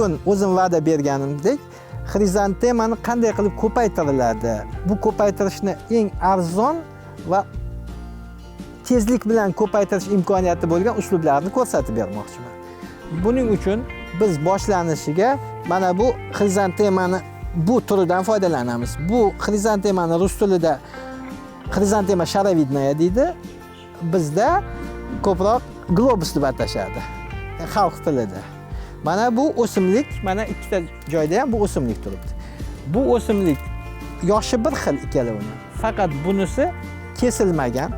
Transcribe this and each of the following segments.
bugun o'zim va'da berganimdek, xrizantemani qanday qilib ko'paytiriladi? Bu ko'paytirishni eng arzon va tezlik bilan ko'paytirish imkoniyati bo'lgan uslublarni ko'rsatib bermoqchiman. Buning uchun biz boshlanishiga mana bu xrizantemani bu turidan foydalanamiz. Bu xrizantemani rus tilida xrizantema sharavidnaya deydi. Bizda ko'proq globus deb atashadi. Xalq tilida. Mana bu o'simlik, mana ikkita joyda ham bu o'simlik turibdi. Bu o'simlik yoshi bir xil ikkalovini. Faqat bunisi kesilmagan.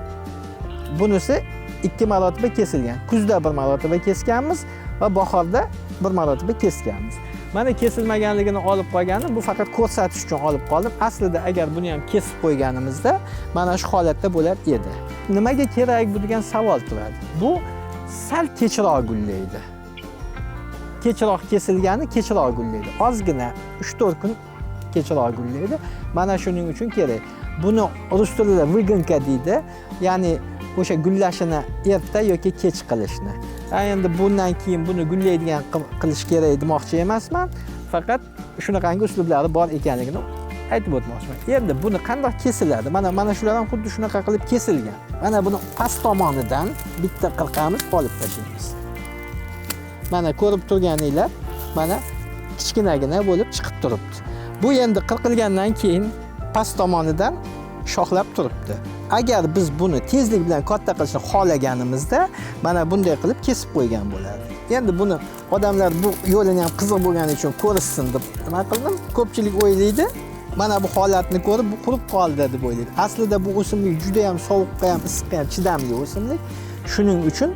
Bunisi 2 marotaba kesilgan. Kuzda 1 marotaba kesganmiz va bahorda 1 marotaba kesganmiz. Mana kesilmaganligini olib qolganim, bu faqat ko'rsatish uchun olib qoldim. Aslida agar buni ham kesib qo'yganimizda mana shu holatda bo'lar edi. Nimaga kerak bu degan savol turadi. Bu sal kechroq gullaydi. Kechroq kesilgani kechroq gullaydi. Ozgina 3-4 kun kechroq gullaydi. Mana shuning uchun kerak. Buni rus tilida выгонка deydi. Ya'ni o'sha gullashini erta yoki kech qilishni. Endi bundan keyin buni gullaydigan qilish kerak demoqchi emasman. Faqat shunaqangi uslublari bor ekanligini aytib o'tmoqchiman. Endi buni qanday kesiladi? Mana shular ham xuddi shunaqa qilib kesilgan. Mana buni past tomonidan bitta qirqamiz olib tashlaymiz. Mana ko'rib turganinglar, mana kichkinagina bo'lib chiqib turibdi. Bu endi qirqilgandan keyin past tomonidan shoxlab turibdi. Agar biz buni tezlik bilan katta qilishni xohlaganimizda, mana bunday qilib kesib qo'ygan bo'ladi. Endi buni odamlar bu yo'lini ham qiziq bo'lgani uchun ko'rishsin deb nima qildim? Ko'pchilik o'ylaydi, mana bu holatni ko'rib bu qurib qoldi deb o'ylaydi. Aslida bu o'simlik juda ham sovuqqa ham, issiqqa ham chidamli o'simlik. Shuning uchun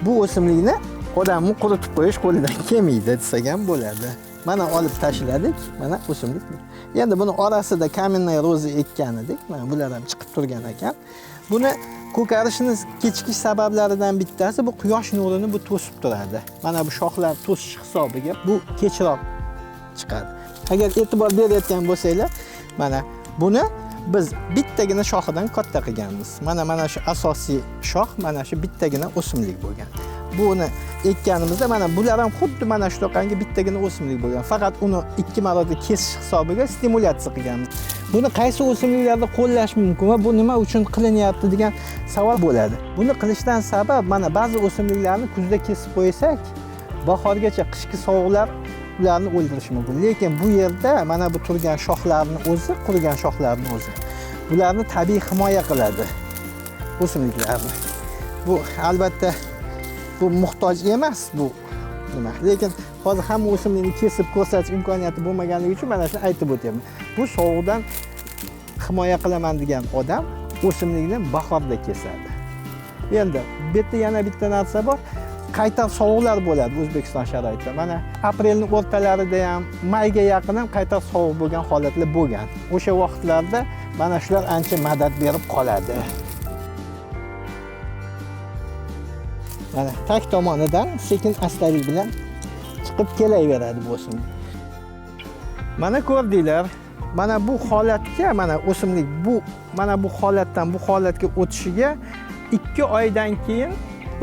bu o'simlikni odamni quritib qo'yish qo'lidan kelmaydi desak ham bo'ladi. Mana olib tashladik, mana o'simlik. Endi buni orasida kamenная roza ekkan edik. Mana bular ham chiqib turgan ekan. Buni ko'karishini kechikish sabablaridan bittasi bu quyosh nurini bu to'sib turadi. Mana bu shoxlar to'sish hisobiga bu kechroq chiqadi. Agar e'tibor berayotgan bo'lsanglar, mana buni biz bittagina shoxidan katta qilganmiz. Mana shu asosiy shox, mana shu bittagina o'simlik bo'lgan. Buni ekkanimizda mana bular ham xuddi mana shunaqangi bittagina o'simlik bo'lgan. Faqat uni 2 marotaba kesish hisobiga stimulyatsiya qilganmiz. Buni qaysi o'simliklarda qo'llash mumkin va bu nima uchun qilinyapti degan savol bo'ladi. Buni qilishdan sabab mana ba'zi o'simliklarni kuzda kesib qo'ysak, bahorgacha qishki sovuqlar ularni o'ldirishi mumkin. Lekin bu yerda mana bu turgan shoxlarning o'zi, qurigan shoxlarning o'zi bularni tabiiy himoya qiladi o'simliklarni. Bu albatta bu muhtoj emas bu nima. Lekin hozir hamma o'simlikni kesib ko'rsatish imkoniyati bo'lmaganligi uchun mana shuni aytib o'tyapman. Bu sovuqdan himoya qilaman degan odam o'simlikni bahorda kesadi. Endi bu yerda yana bitta narsa bor. Qayta sovuqlar bo'ladi O'zbekiston sharoitida. Mana aprelning o'rtalarida ham, mayga yaqin ham qayta sovuq bo'lgan holatlar bo'lgan. O'sha vaqtlarda mana shular ancha madad berib qoladi. Mana tag tomonidan sekin astalik bilan chiqib kelaveradi bu o'simlik. Mana ko'rdinglar, mana bu holatga, mana o'simlik mana bu holatdan bu holatga o'tishiga 2 oydan keyin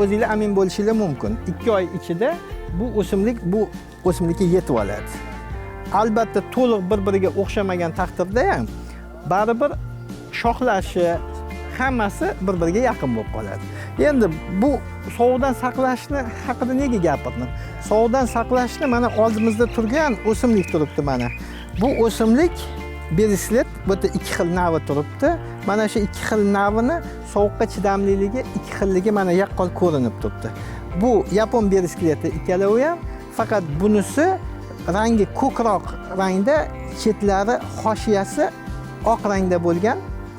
o'zingizlar amin bo'lishingiz mumkin. 2 oy ichida bu o'simlikka yetib oladi. Albatta to'liq bir-biriga o'xshamagan taqdirda ham baribir shoxlashi hammasi bir-biriga yaqin bo'lib qoladi. Endi bu sovuqdan saqlashni haqida nega gapirdim? Sovuqdan saqlashni mana oldimizda turgan o'simlik turibdi mana. Bu o'simlik berislet bu yerda 2 xil navi turibdi. Mana shu 2 xil navini sovuqqa chidamliligi 2 xilligi mana yaqqol ko'rinib turibdi. Bu yapon beriskleti ikkalovi ham, faqat bunisi rangi ko'kroq rangda, chetlari, hoshiyasi oq rangda bo'lgan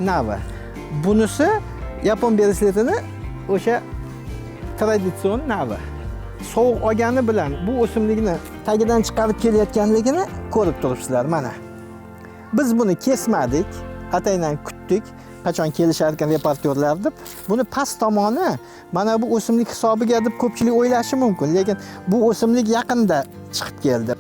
navi. Bunisi yapon berisletini o'sha traditsion navi. Sovuq olgani bilan bu o'simlikni tagidan chiqarib kelayotganligini ko'rib turibsizlar mana. Biz buni kesmadik, ataydan kutdik, qachon kelishar ekan reportyorlar deb. Buni past tomoni mana bu o'simlik hisobiga deb ko'pchilik o'ylashi mumkin, lekin bu o'simlik yaqinda chiqib keldi.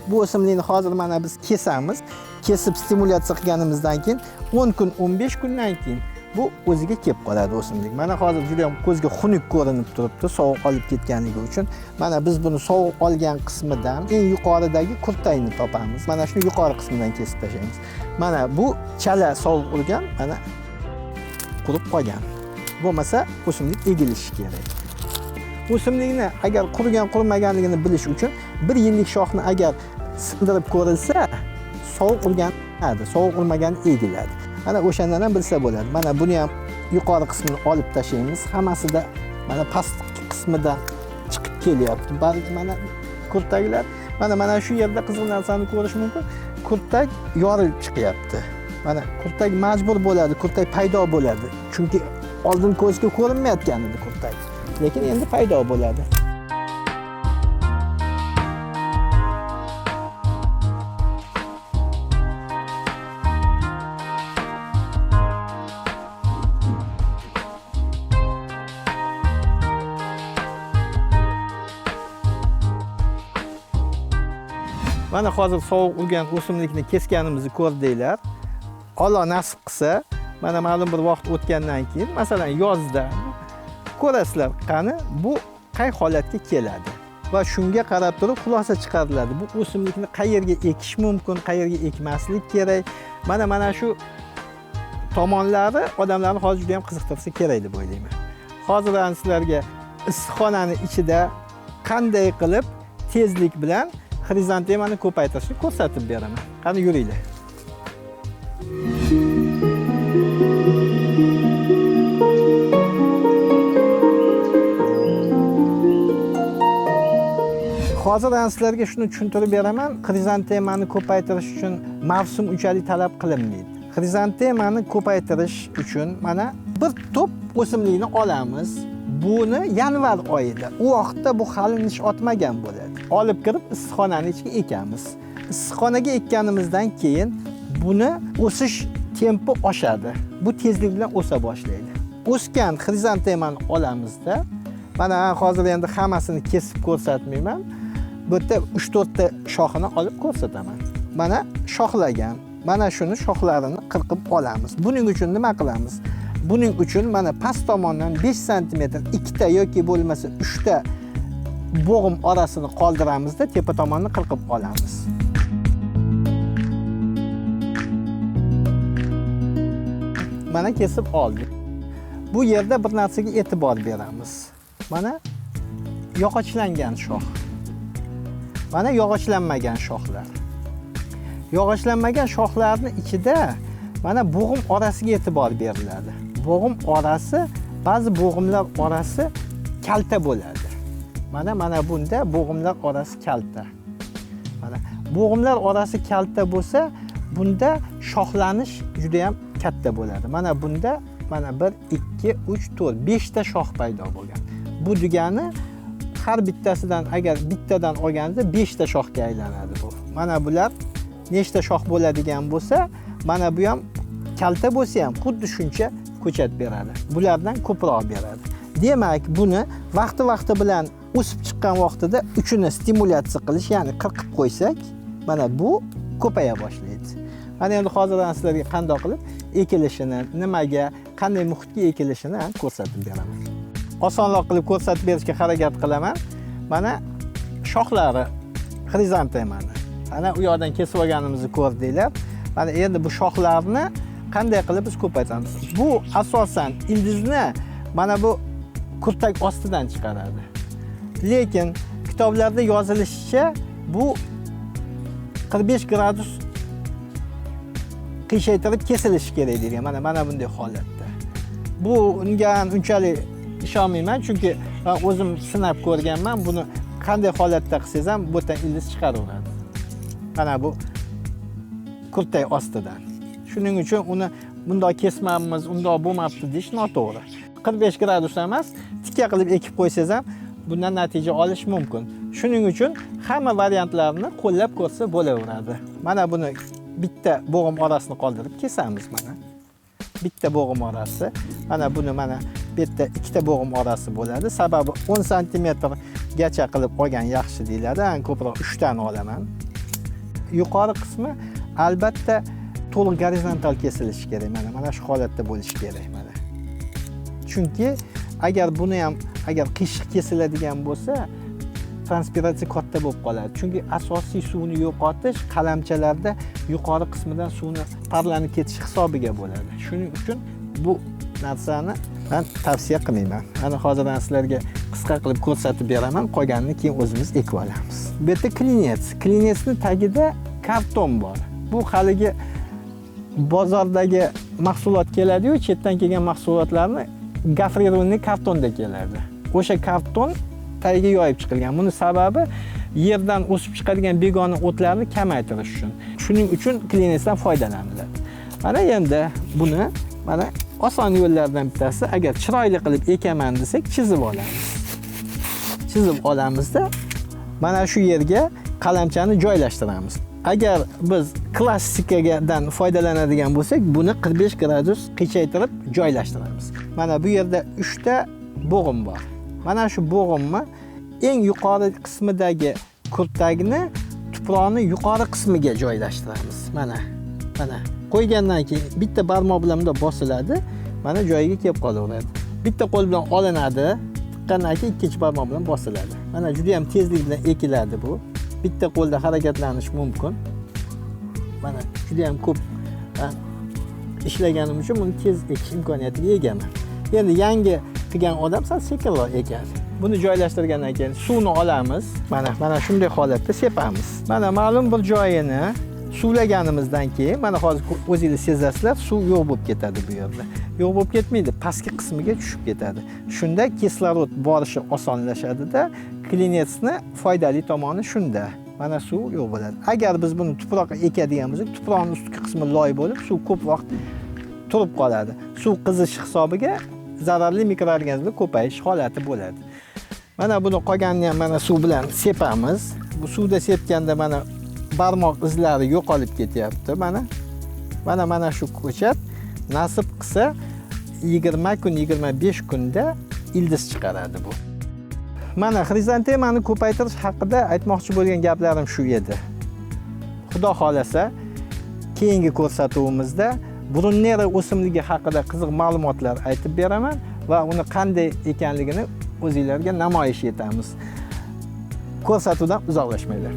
Bu o'simlikni hozir mana biz kesamiz. Kesib stimulyatsiya qilganimizdan keyin 10 kun, 15 kundan keyin bu o'ziga kelib qoladi o'simlik. Mana hozir juda ham ko'zga xunuk ko'rinib turibdi, sovuq olib ketganligi uchun. Mana biz buni sovuq olgan qismidan eng yuqoridagi kurtayni topamiz. Mana shu yuqori qismidan kesib tashlaymiz. Mana bu chala sovuq urgan, mana qurib qolgan. Bo'lmasa o'simlik egilishi kerak. O'simlikni agar qurigan qurimaganligini bilish uchun 1 yillik shoxni agar sindirib ko'rilsa, sovuq urgan, sovuq urmagan egiladi. Mana o'shandan ham bilsa bo'ladi. Mana buni ham yuqori qismini olib tashlaymiz. Hammasida mana pastki qismidan chiqib kelyapti. Balki mana kurtaklar, mana shu yerda qiziq narsani ko'rish mumkin. Kurtak yorilib chiqyapti. Mana kurtak majbur bo'ladi, kurtak paydo bo'ladi. Chunki oldin ko'zga ko'rinmayotgan edi kurtak. Lekin endi paydo bo'ladi. Mana hozir sovuq urgan o'simlikni kesganimizni ko'rdinglar. Alloh nasib qilsa, mana ma'lum bir vaqt o'tgandan keyin, masalan, yozda ko'rasizlar, qani bu qay holatga keladi va shunga qarab turib xulosa chiqariladi. Bu o'simlikni qayerga ekish mumkin, qayerga ekmaslik kerak. Mana shu tomonlari odamlarni hozir juda ham qiziqtirsa kerak deb o'ylayman. Hozir sizlarga issiqxonani ichida qanday qilib tezlik bilan xrizantemani ko'paytirishni ko'rsatib beraman. Qani yuringlar. Hozir sizlarga shuni tushuntirib beraman. Xrizantemani ko'paytirish uchun mavsum unchalik talab qilinmaydi. Xrizantemani ko'paytirish uchun mana bir to'p o'simlikni olamiz. Buni yanvar oyida, u vaqtda bu hali nish otmagan bo'ladi. Olib kirib issiqxonaning ichiga ekamiz. Issiqxonaga ekkanimizdan keyin buni o'sish tempi oshadi. Bu tezlik bilan o'sa boshlaydi. O'sgan xrizantemani olamizda, mana hozir endi hammasini kesib ko'rsatmayman. Bu yerda 3-4 ta shoxini olib ko'rsataman. Mana shoxlagan. Mana shuni shoxlarini qirqib olamiz. Buning uchun nima qilamiz? Buning uchun mana past tomondan 5 sm 2 ta yoki bo'lmasa 3 ta bo'g'im orasini qoldiramizda tepa tomonni qirqib olamiz. Mana kesib oldik. Bu yerda bir narsaga e'tibor beramiz. Mana yog'ochlangan shox. Mana yog'ochlanmagan shoxlar. Yog'ochlanmagan shoxlarning ichida mana bo'g'im orasiga e'tibor beriladi. Bo'g'im orasi, ba'zi bo'g'imlar orasi kalta bo'ladi. Mana bunda bo'g'imlar orasi kalta. Mana bo'g'imlar orasi kalta bo'lsa, bunda shoxlanish juda ham katta bo'ladi. Mana bunda mana 1 2 3 4 5 ta shox paydo bo'lgan. Bu degani har bittasidan agar bittadan olganingizda 5 ta shoxga aylanadi bu. Mana bular nechta shox bo'ladigan bo'lsa, mana bu ham kalta bo'lsa ham xuddi shuncha ko'chat beradi. Bulardan ko'proq beradi. Demak, buni vaqti bilan o'sib chiqqan vaqtida uchini stimulyatsiya qilish, ya'ni qirqib qo'ysak, mana bu ko'paya boshlaydi. Mana endi hozirdan sizlarga qanday qilib ekilishini, nimaga, qanday muhitga ekilishini ko'rsatib beraman. Osonroq qilib ko'rsatib berishga harakat qilaman. Mana shoxlari xrizantemani. Mana u yoqdan kesib olganimizni ko'rdinglar. Mana endi bu shoxlarni qanday qilib biz ko'paytiramiz? Bu asosan ildizni mana bu kurtak ostidan chiqaradi. Lekin kitoblarda yozilishicha bu 45 gradus qiyshaytirib kesilishi kerak degan. Mana bunday holatda. Bu unga unchalik ishonmayman, chunki men o'zim sinab ko'rganman. Buni qanday holatda qilsangiz ham bu yerdan ildiz chiqaraveradi. Mana bu kurtak ostidan. Shuning uchun uni bundoq kesmamiz, undoq bo'lmabdi deyish noto'g'ri. 45 gradus emas, tikka qilib ekib qo'ysangiz ham bundan natija olish mumkin. Shuning uchun hamma variantlarni qo'llab ko'rsa bo'laveradi. Mana buni bitta bo'g'im orasini qoldirib kesamiz mana. Bitta bo'g'im orasi. Mana buni mana bu yerda ikkita bo'g'im orasi bo'ladi. Sababi 10 sm gacha qilib olgan yaxshi deyiladi. Ko'proq 3 tani olaman. Yuqori qismi albatta to'liq gorizontal kesilishi kerak. Mana shu holatda bo'lishi kerak mana. Chunki agar buni ham agar qiyshiq kesiladigan bo'lsa, transpiratsiya katta bo'lib qoladi. Chunki asosiy suvni yo'qotish qalamchalarda yuqori qismidan suvni parlanib ketishi hisobiga bo'ladi. Shuning uchun bu narsani men tavsiya qilmayman. Mana hozir men sizlarga qisqa qilib ko'rsatib beraman, qolganini keyin o'zimiz ekib olamiz. Bu yerda klinets. Klinetsning tagida karton bor. Bu haligi bozordagi mahsulot keladi-yu, chetdan kelgan mahsulotlarni gafrirованный kartonda keladi. O'sha karton tagiga yoyib chiqilgan. Buning sababi yerdan o'sib chiqadigan begona o'tlarni kamaytirish uchun. Shuning uchun klinetsdan foydalaniladi. Mana endi buni mana oson yo'llardan bittasi, agar chiroyli qilib ekaman desak, chizib olamiz. Chizib olamizda mana shu yerga qalamchani joylashtiramiz. Agar biz klassikadan foydalanadigan bo'lsak, buni 45 gradus qichaytirib joylashtiramiz. Mana bu yerda 3 ta bo'g'im bor. Mana shu bo'g'imni eng yuqori qismidagi kurtakni tuproqni yuqori qismiga joylashtiramiz. Mana qo'ygandan keyin bitta barmoq bilan bunday bosiladi, mana joyiga kelib qolaveradi. Bitta qo'l bilan olinadi, tiqqandan keyin ikkinchi barmoq bilan bosiladi. Mana juda ham tezlik bilan ekiladi bu. Bitta qo'lda harakatlanish mumkin. Mana juda ham ko'p ishlaganim uchun buni tez ekish imkoniyatiga egaman. Endi yangi qilgan odam sal sekinroq ekadi. Buni joylashtirgandan keyin suvni olamiz. Mana shunday holatda sepamiz. Mana ma'lum bir joyini suvlaganimizdan keyin mana hozir o'zingiz sezasizlar, suv yo'q bo'lib ketadi bu yerda. Yo'q bo'lib ketmaydi, pastki qismiga tushib ketadi. Shunda kislorod borishi osonlashadi-da, klinetsni foydali tomoni shunda. Mana suv yo'q bo'ladi. Agar biz buni tuproqqa ekadigan bo'lsak, tuproqning ustki qismi loy bo'lib, suv ko'p vaqt turib qoladi. Suv qizish hisobiga zararli mikroorganizmlar ko'payish holati bo'ladi. Mana buni qolganini ham mana suv bilan sepamiz. Bu suvda sepganda mana barmoq izlari yo'qolib ketyapti. Mana shu ko'chat nasib qilsa 20 kun, 25 kunda ildiz chiqaradi bu. Mana xrizantemani ko'paytirish haqida aytmoqchi bo'lgan gaplarim shu edi. Xudo xolasa, keyingi ko'rsatuvimizda brunnera o'simligi haqida qiziq ma'lumotlar aytib beraman va uni qanday ekanligini o'zingizlarga namoyish etamiz. Ko'rsatuvdan uzoqlashmanglar.